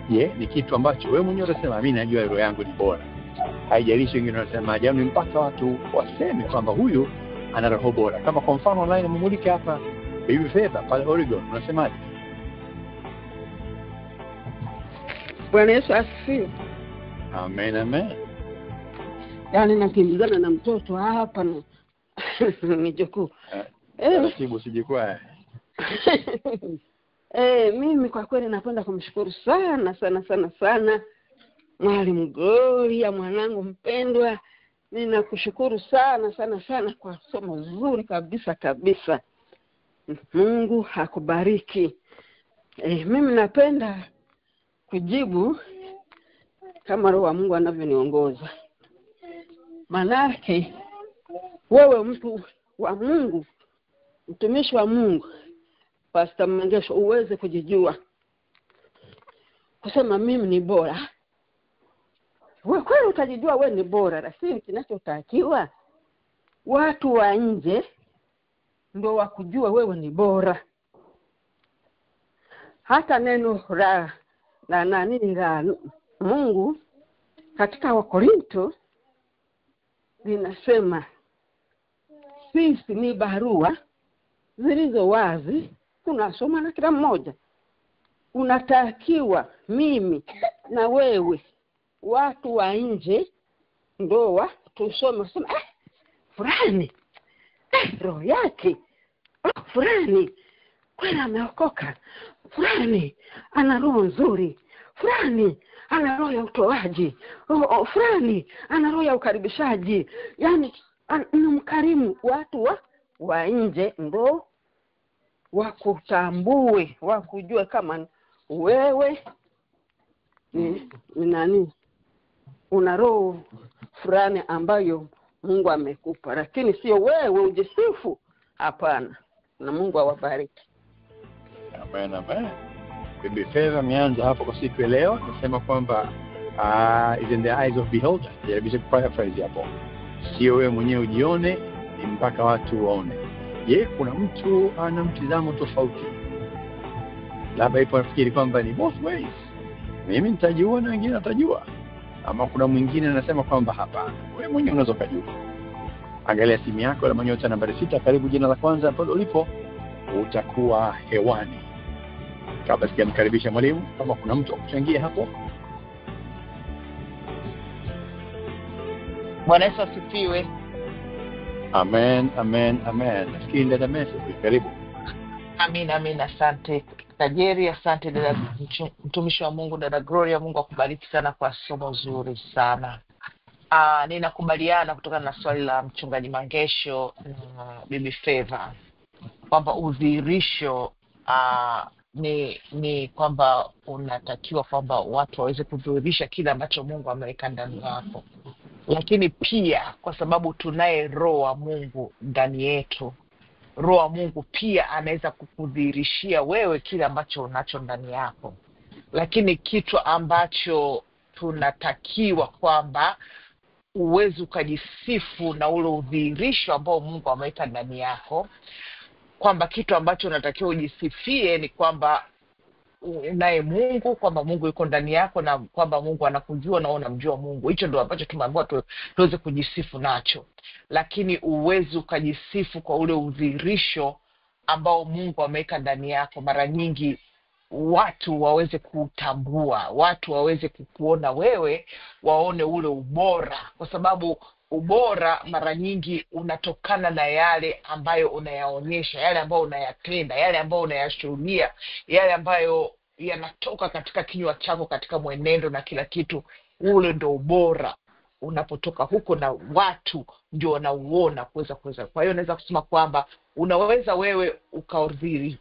Je, ni kitu ambacho wewe mwenyewe unasema mimi najua roho yangu ni bora? Haijalishi wengine wanasema jamani, mpaka watu waseme kwamba huyu ana roho bora. Kama kwa mfano online mmulika hapa Baby Feather pale Oregon, unasemaje? Bwana Yesu asifiwe. Amen, amen. Yaani nakimbizana na mtoto hapa na nijoko. Taratibu sijikwaa. Mimi kwa kweli napenda kumshukuru sana sana sana sana Mwalimu Gloria, mwanangu mpendwa. Ninakushukuru sana sana sana kwa somo zuri kabisa kabisa. Mungu akubariki. Mimi napenda kujibu kama Roho wa Mungu anavyoniongoza. Manake wewe mtu wa Mungu, mtumishi wa Mungu, Pastor Mangesho, uweze kujijua kusema mimi ni bora. wewe kweli utajijua wewe ni bora, lakini kinachotakiwa watu wa nje ndio wakujua wewe ni bora. Hata neno la Mungu katika Wakorinto linasema sisi ni barua zilizo wazi, tunasoma na kila mmoja. Unatakiwa mimi na wewe watu wa nje ndoa tusome sema fulani roho yake, fulani kweli ameokoka, fulani ana roho nzuri, fulani ana roho ya utoaji, fulani ana roho ya ukaribishaji, yani ni mkarimu. Watu wa nje ndo wakutambue, wakujue kama wewe ni nani, una roho fulani ambayo Mungu amekupa, lakini sio wewe ujisifu. Hapana. Na Mungu awabariki. Amen, amen. Bibi Feva ameanza hapo kwa siku leo, nasema kwamba is in the eyes of beholder. Jaribisha paraphrase hapo. Sio wewe mwenyewe ujione, ni mpaka watu waone. Je, kuna mtu ana mtizamo tofauti? Labda ipo nafikiri kwamba ni both ways. Mimi nitajua na wengine watajua. Ama kuna mwingine anasema kwamba hapana, wewe mwenyewe unaweza kujua. Angalia simu yako na manyota nambari 6, karibu jina la kwanza hapo ulipo, utakuwa hewani. Kabla sijamkaribisha mwalimu, kama kuna mtu akuchangia hapo. Bwana Yesu asifiwe. Amen, amen, amen. Nafikiri ndio message. Karibu. Amin, amin. Asante Kajeri, asante dada mtumishi wa Mungu, dada Gloria. Mungu akubariki sana kwa somo zuri sana. Ninakubaliana kutokana na swali la mchungaji Mangesho na Bibi Feva kwamba udhihirisho ni kwamba unatakiwa kwamba watu waweze kudhihirisha kile ambacho Mungu ameweka ndani yako, lakini pia kwa sababu tunaye roho wa Mungu ndani yetu, roho wa Mungu pia anaweza kukudhihirishia wewe kile ambacho unacho ndani yako. Lakini kitu ambacho tunatakiwa kwamba uweze ukajisifu na ule udhihirisho ambao Mungu ameweka ndani yako, kwamba kitu ambacho unatakiwa ujisifie ni kwamba unaye Mungu, kwamba Mungu yuko ndani yako na kwamba Mungu anakujua na unamjua Mungu. Hicho ndio ambacho tumeambiwa tuweze kujisifu nacho. Lakini uweze ukajisifu kwa ule udhihirisho ambao Mungu ameweka ndani yako, mara nyingi watu waweze kutambua, watu waweze kukuona wewe, waone ule ubora, kwa sababu ubora mara nyingi unatokana na yale ambayo unayaonyesha, yale ambayo unayatenda, yale ambayo unayashuhudia, yale ambayo yanatoka katika kinywa chako, katika mwenendo na kila kitu. Ule ndio ubora unapotoka huko na watu ndio wanauona kuweza. Kwa hiyo naweza kusema kwamba unaweza wewe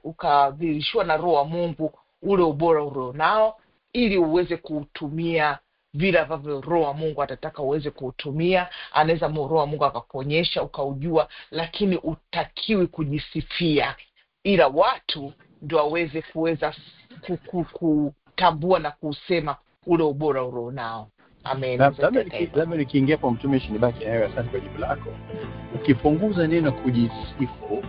ukadhihirishwa na roho wa Mungu ule ubora ulionao, ili uweze kuutumia vile ambavyo roho wa Mungu atataka uweze kuutumia. Anaweza roho wa Mungu akakuonyesha ukaujua, lakini utakiwi kujisifia, ila watu ndio waweze kuweza kutambua na kusema ule ubora ulionao. Amen. Labda nikiingia kwa mtumishi nibaki nawe. Asante kwa jibu lako. Ukipunguza neno kujisifu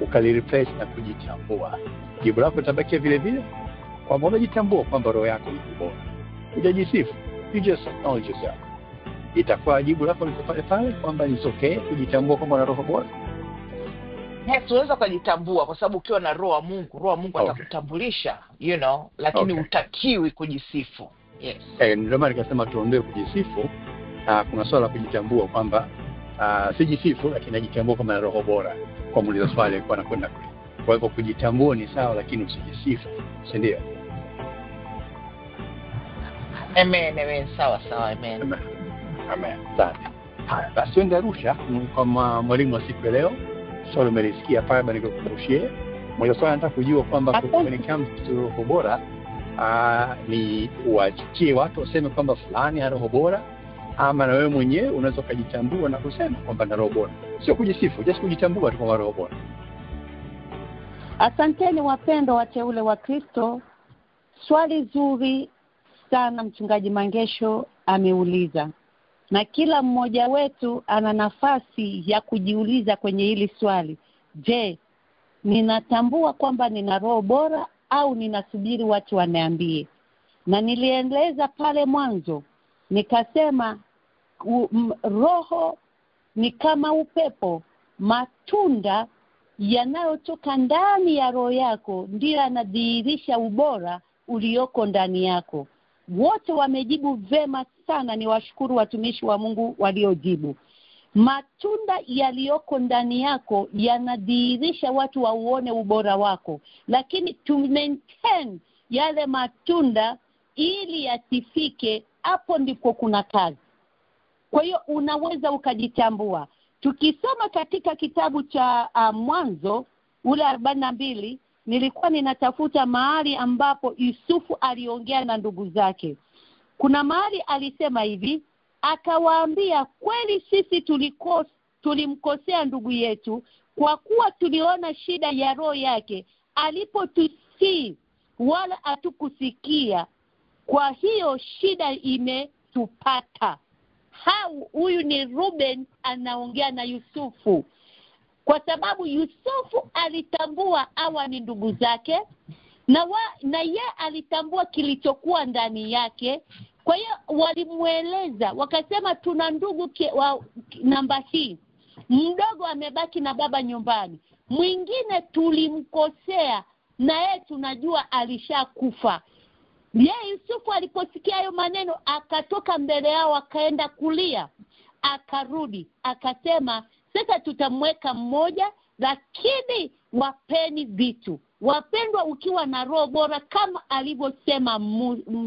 ukalireplace na kujitambua, jibu lako litabaki vile vile, kwamba unajitambua kwamba roho yako ni bora. Hujajisifu, you just acknowledge yourself. Itakuwa jibu lako liko pale pale kwamba ni okay kujitambua kwamba una roho bora. Yes, unaweza kujitambua kwa sababu ukiwa na roho wa Mungu atakutambulisha, lakini utakiwi kujisifu. Yes. Ndio maana nikasema tuondoe kujisifu. Kuna swala la kujitambua kwamba sijisifu lakini najitambua kama na roho bora. Kwa muuliza swali alikuwa anakwenda kule. Kwa hivyo kujitambua ni sawa, lakini usijisifu, si ndio? Amen. Sawa, amen. Amen. Asante. Haya, basi tuende Arusha kwa mwalimu wa siku leo. Swali umelisikia pale, bali nikukumbushie. Mmoja swali nataka kujua kwamba when it comes to roho bora, ni uachikie watu waseme kwamba fulani ana roho bora, ama na wewe mwenyewe unaweza kujitambua na kusema kwamba na roho bora. Sio kujisifu, just kujitambua tu kwamba roho bora. Asanteni wapendwa wateule wa Kristo. Swali zuri sana mchungaji Mangesho ameuliza. Na kila mmoja wetu ana nafasi ya kujiuliza kwenye hili swali. Je, ninatambua kwamba nina roho bora au ninasubiri watu waniambie? Na nilieleza pale mwanzo nikasema roho ni kama upepo. Matunda yanayotoka ndani ya roho yako ndiyo yanadhihirisha ubora ulioko ndani yako. Wote wamejibu vema sana, ni washukuru watumishi wa Mungu waliojibu. Matunda yaliyoko ndani yako yanadhihirisha watu wauone ubora wako, lakini to maintain yale matunda ili yasifike, hapo ndipo kuna kazi. Kwa hiyo unaweza ukajitambua. Tukisoma katika kitabu cha Mwanzo ule 42, nilikuwa ninatafuta mahali ambapo Yusufu aliongea na ndugu zake. Kuna mahali alisema hivi, akawaambia, kweli sisi tulimkosea ndugu yetu kwa kuwa tuliona shida ya roho yake alipotusii wala hatukusikia, kwa hiyo shida imetupata. Huyu ni Ruben anaongea na Yusufu, kwa sababu Yusufu alitambua hawa ni ndugu zake na ye alitambua kilichokuwa ndani yake. Kwa hiyo walimueleza, wakasema tuna ndugu namba hii, mdogo amebaki na baba nyumbani, mwingine tulimkosea na yeye tunajua alishakufa. Yusufu aliposikia hayo maneno akatoka mbele yao, akaenda kulia, akarudi akasema, sasa tutamweka mmoja, lakini wapeni vitu. Wapendwa, ukiwa na roho bora kama alivyosema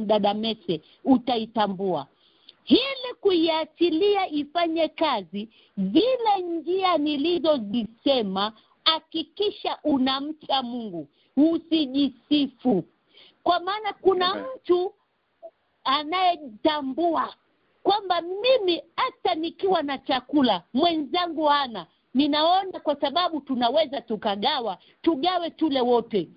dada Mese, utaitambua. Hili kuiachilia ifanye kazi, zile njia nilizozisema, hakikisha unamcha Mungu, usijisifu. Kwa maana kuna mtu anayetambua kwamba mimi hata nikiwa na chakula mwenzangu hana, ninaona kwa sababu tunaweza tugawe tule wote.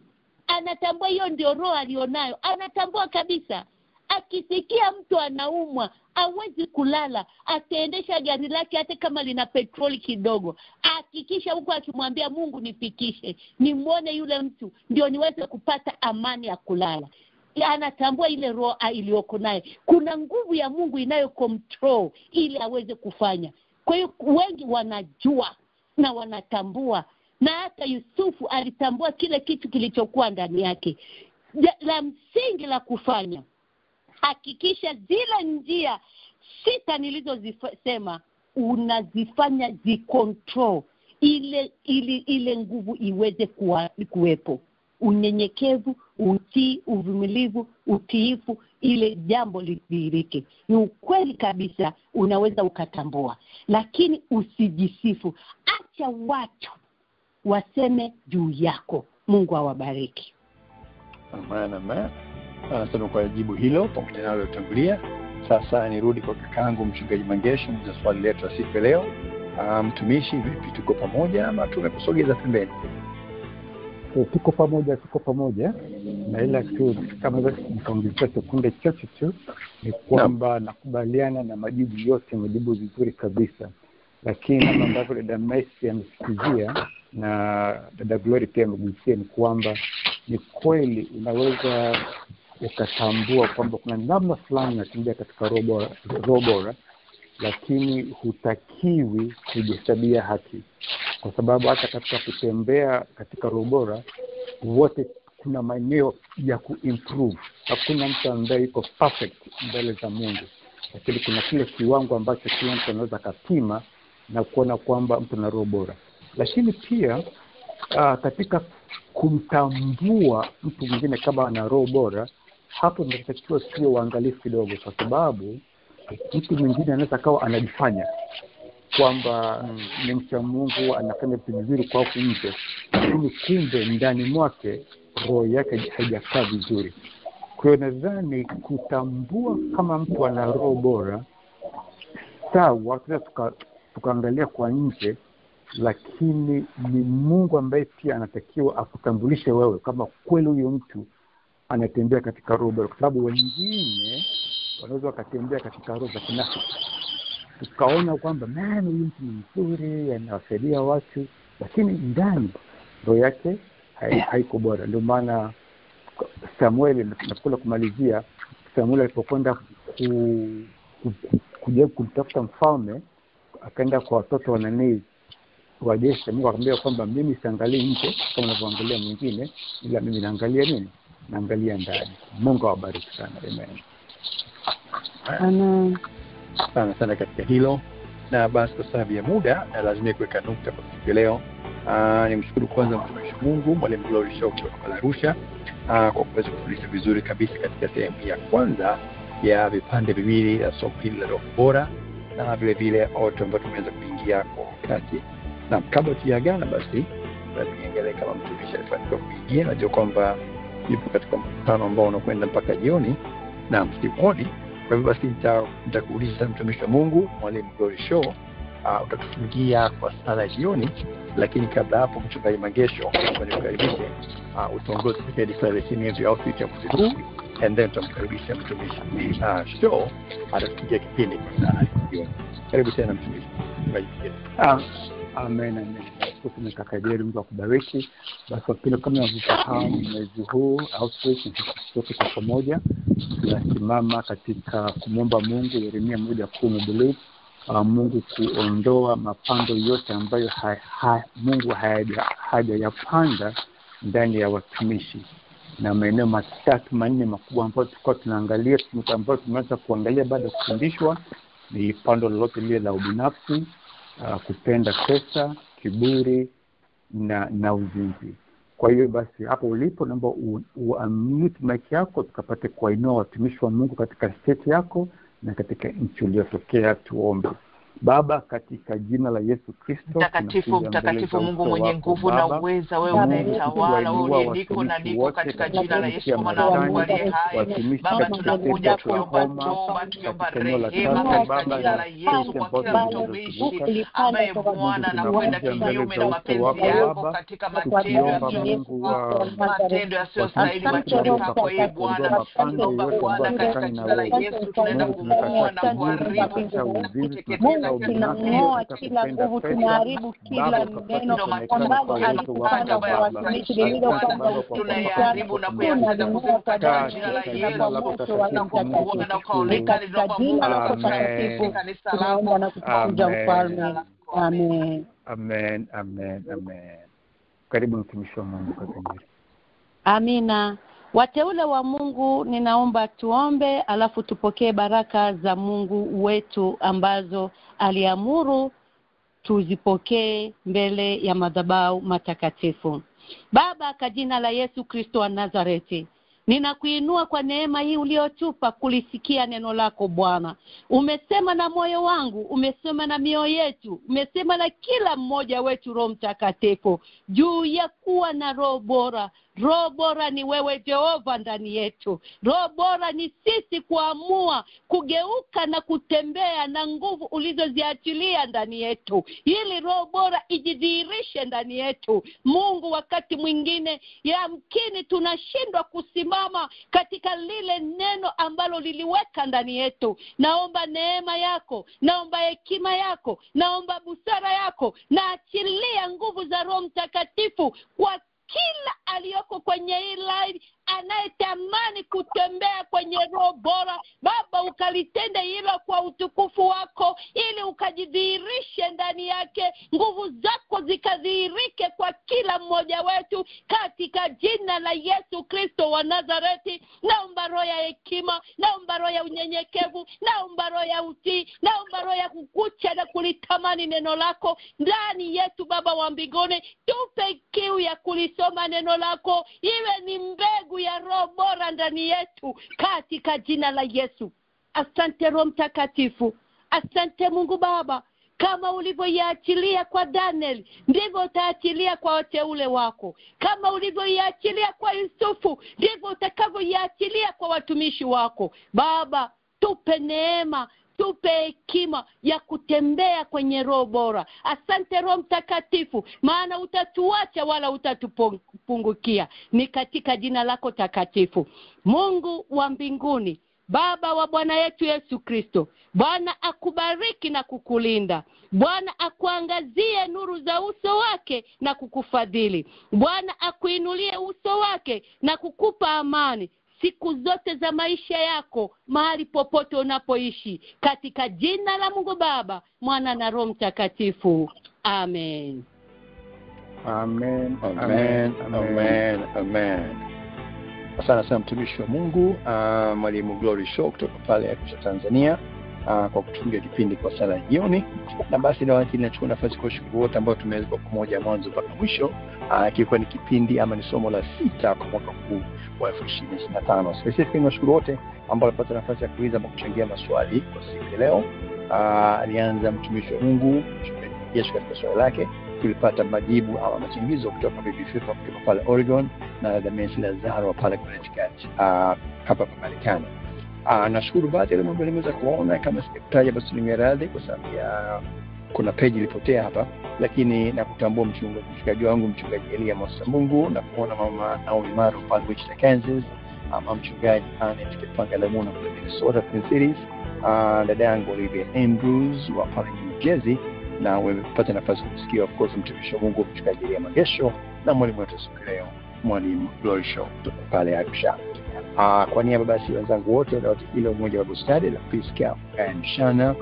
Anatambua, hiyo ndio roho alionayo. Anatambua kabisa akisikia mtu anaumwa hawezi kulala, ataendesha gari lake hata kama lina petroli kidogo, hakikisha huko akimwambia Mungu nifikishe, nimuone yule mtu ndio niweze kupata amani ya kulala. Anatambua ile roho iliyoko naye. Kuna nguvu ya Mungu inayocontrol ili aweze kufanya. Kwa hiyo wengi wanajua na wanatambua, na hata Yusufu alitambua kile kitu kilichokuwa ndani yake. La msingi la kufanya, hakikisha zile njia 6 nilizozisema unazifanya zicontrol ile nguvu iweze kuwepo. Unyenyekevu, utii, uvumilivu, utiifu, ile jambo lidhihirike. Ni ukweli kabisa, unaweza ukatambua, lakini usijisifu. Acha watu waseme juu yako. Mungu awabariki. Amen. Asante kwa jibu hilo pamoja na wale waliotangulia. Sasa nirudi kwa kakaangu mchungaji Mangesho na swali letu la siku leo. Mtumishi, vipi, tuko pamoja ama tumekusogeza pembeni? Tuko pamoja na ila tu kama nikaongezea sekunde chache tu, ni kwamba nakubaliana na majibu yote, majibu vizuri kabisa. Lakini kama ambavyo dada Messi amesikizia na dada Glory pia amegusia, ni kwamba ni kweli unaweza ukatambua kwamba kuna namna fulani unatembea katika roho bora, lakini hutakiwi kujihesabia haki, kwa sababu hata katika kutembea katika roho bora wote kuna maeneo ya kuimprove. Hakuna mtu ambaye yuko perfect mbele za Mungu, lakini kuna kile kiwango ambacho kila mtu anaweza kapima na kuona kwamba mtu ana roho bora. Lakini pia katika kumtambua mtu mwingine kama ana roho bora, hapo tunatakiwa tuwe waangalifu kidogo, kwa sababu mtu mwingine anaweza kawa anajifanya kwamba ni mcha Mungu, anafanya vitu vizuri kwa huko nje, lakini kumbe ndani mwake roho yake haijakaa vizuri. Kwa hiyo nadhani kutambua kama mtu ana roho bora, sawa, tukaangalia kwa nje, lakini ni Mungu ambaye pia anatakiwa akutambulishe wewe kama kweli huyo mtu anatembea katika roho bora, kwa sababu wengine wanaweza wakatembea katika roho za kinafiki. Tukaona kwamba huyu mtu ni mzuri, anawasaidia watu, lakini ndani roho yake haiko bora. Ndio maana Samuel, nakula kumalizia, Samuel alipokwenda kuja kumtafuta mfalme, akaenda kwa watoto wa Nani wa jeshi. Mungu akamwambia kwamba mimi siangalii nje kama unavyoangalia mwingine, ila mimi naangalia nini? Naangalia ndani. Mungu awabariki sana. Amen. Sana katika hilo. Na basi kwa sababu ya muda na lazima kuweka nukta kwa siku leo. Nimshukuru kwanza mtumishi Mungu Mwalimu Glory Show kutoka Arusha kwa kuweza kufundisha vizuri kabisa katika sehemu ya kwanza ya vipande viwili ya somo hili la roho bora, na vile vile auto ambayo tumeweza kuingia kwa wakati. Na kabla tujaagana basi niangalie kama mtumishi alifanikiwa kuingia. Najua kwamba yupo katika mkutano ambao unakwenda mpaka jioni na msimuoni. Kwa hivyo basi nitakuuliza sana mtumishi wa Mungu Mwalimu Glory Show, utatufungia kwa sala jioni, lakini kabla hapo mchungaji Mangesho anakukaribisha utaongoze katika declaration yetu ya outreach ya msimu, and then tutamkaribisha mtumishi Show atatupigia kipindi kwa sala jioni. Karibu sana mtumishi. Amen. Tumekakadiria Mungu akubariki. Basi kwa kile kama unavyofahamu, mwezi huu outreach sote kwa pamoja tunasimama katika kumwomba Mungu, Yeremia 1:10, believe Mungu kuondoa mapando yote ambayo Mungu hajayapanda ndani ya watumishi, na maeneo matatu manne makubwa ambayo tulikuwa tunaangalia, ambayo tumeanza kuangalia baada ya kufundishwa, ni pando lolote lile la ubinafsi, kupenda pesa, kiburi na uzinzi. Kwa hiyo basi hapo ulipo naomba unmute mic yako tukapate kuinua watumishi wa Mungu katika state yako na katika nchi uliyotokea. Tuombe. Baba, katika jina la Yesu Kristo, mtakatifu Mungu mwenye nguvu na uweza, wewe unayetawala, wewe uliko na niko, katika jina la Yesu Mwana wa Mungu aliye hai. Baba, tunakuja kuomba toba, tuomba rehema katika jina la Yesu kwa kila mtumishi ambaye Bwana anakwenda kinyume na mapenzi yako katika matendo yasiyostahili machoni pako yeye Bwana. Tunaomba Bwana katika jina la Yesu, tunaenda kumoa na kuharibu kuteketeza tunang'oa kila nguvu, tunaharibu kila neno ambalo alikupanda kwa watumishi lililopanda, tunayaharibu na kuyang'oa katika jina la Yesu. Bwana ukaonekane katika jina lako takatifu, tunaomba na kutukuza Mfalme. Amen. Karibu mtumishi wa Mungu katika. Amina. Wateule wa Mungu, ninaomba tuombe alafu tupokee baraka za Mungu wetu ambazo aliamuru tuzipokee mbele ya madhabahu matakatifu. Baba, kwa jina la Yesu Kristo wa Nazareti, ninakuinua kwa neema hii uliotupa kulisikia neno lako Bwana. Umesema na moyo wangu, umesema na mioyo yetu, umesema na kila mmoja wetu, Roho Mtakatifu, juu ya kuwa na roho bora. Roho bora ni wewe Jehova ndani yetu. Roho bora ni sisi kuamua kugeuka na kutembea na nguvu ulizoziachilia ndani yetu, ili roho bora ijidhihirishe ndani yetu. Mungu, wakati mwingine yamkini tunashindwa kusimama katika lile neno ambalo liliweka ndani yetu. Naomba neema yako, naomba hekima yako, naomba busara yako, na achilia nguvu za Roho Mtakatifu kwa kila aliyoko kwenye hii live anayetamani kutembea kwenye roho bora. Baba, ukalitende hilo kwa utukufu wako, ili ukajidhihirishe ndani yake, nguvu zako zikadhihirike kwa kila mmoja wetu, katika jina la Yesu Kristo wa Nazareti. Naomba roho ya hekima, naomba roho ya unyenyekevu, naomba roho ya utii, naomba roho ya kukucha na kulitamani neno lako ndani yetu. Baba wa mbinguni, tupe kiu ya kulisoma neno lako, iwe ni mbegu ya roho bora ndani yetu, katika jina la Yesu. Asante Roho Mtakatifu, asante Mungu Baba. Kama ulivyoiachilia kwa Daniel, ndivyo utaachilia kwa wateule wako. Kama ulivyoiachilia kwa Yusufu, ndivyo utakavyoiachilia kwa watumishi wako. Baba, tupe neema, utupe hekima ya kutembea kwenye roho bora. Asante Roho Mtakatifu, maana utatuacha wala utatupungukia. Ni katika jina lako takatifu. Mungu wa mbinguni, Baba wa Bwana yetu Yesu Kristo, Bwana akubariki na kukulinda. Bwana akuangazie nuru za uso wake na kukufadhili. Bwana akuinulie uso wake na kukupa amani siku zote za maisha yako, mahali popote unapoishi, katika jina la Mungu Baba, Mwana na Roho Mtakatifu. Amen. Amen. Amen. Amen. Amen. Asante sana mtumishi wa Mungu, Mwalimu Glory Show kutoka pale Arusha, Tanzania, kwa kutungia kipindi kwa sala jioni. Na basi leo ninachukua nafasi kuwashukuru wote ambao tumeweza kwa pamoja mwanzo mpaka mwisho. Kilikuwa ni kipindi ama ni somo la 6 kwa mwaka huu wa 2025. Specifically nashukuru wote ambao walipata nafasi ya kuuliza na kuchangia maswali kwa siku ya leo. Alianza mtumishi wa Mungu Yesu katika swali lake, tulipata majibu ama machangizo kutoka Bibi Fifa kutoka pale Oregon na Damesi Lazaro pale Connecticut hapa Marekani. Nashukuru baadhi ya mambo nimeweza kuona, kama sikutaja basi ni radhi kwa sababu ya kuna page ilipotea hapa, lakini nakutambua mchungaji wangu mchungaji Elia Mosamungu, na kuona mama Naomi Maro pale Wichita, Kansas, ama mchungaji Annette Kipanga Lamuna pale Minnesota, Twin Cities, dada yangu Olivia Andrews wa pale New Jersey, na wamepata nafasi kusikia of course mtumishi wa Mungu mchungaji Elia Magesho na mwalimu wetu siku leo Mwalimu Glory Show kutoka pale Arusha. Kwa niaba basi wenzangu wote na ile umoja wa Bustani la Priska and Shana,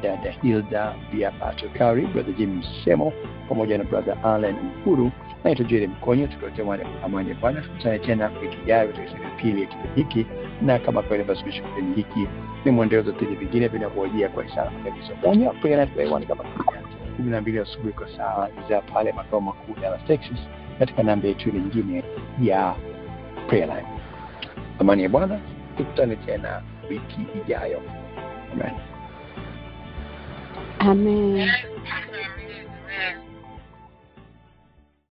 dada Hilda Bia Patokari, brother Jim Semo, pamoja na brother Allen Mpuru, na ito Jeremy Konyo, tukote amani Bwana. Tukutane tena wiki ijayo katika pili ya kipindi hiki, na kama kawaida basi kipindi hiki ni mwendelezo wa vingine vinavyojia kwa ishara kabisa. Moja prayer night by one kama 12 asubuhi kwa saa za pale makao makuu Dallas, Texas, katika namba yetu nyingine ya prayer line. Amani ya Bwana, tukutane tena wiki ijayo. Amen. Amen.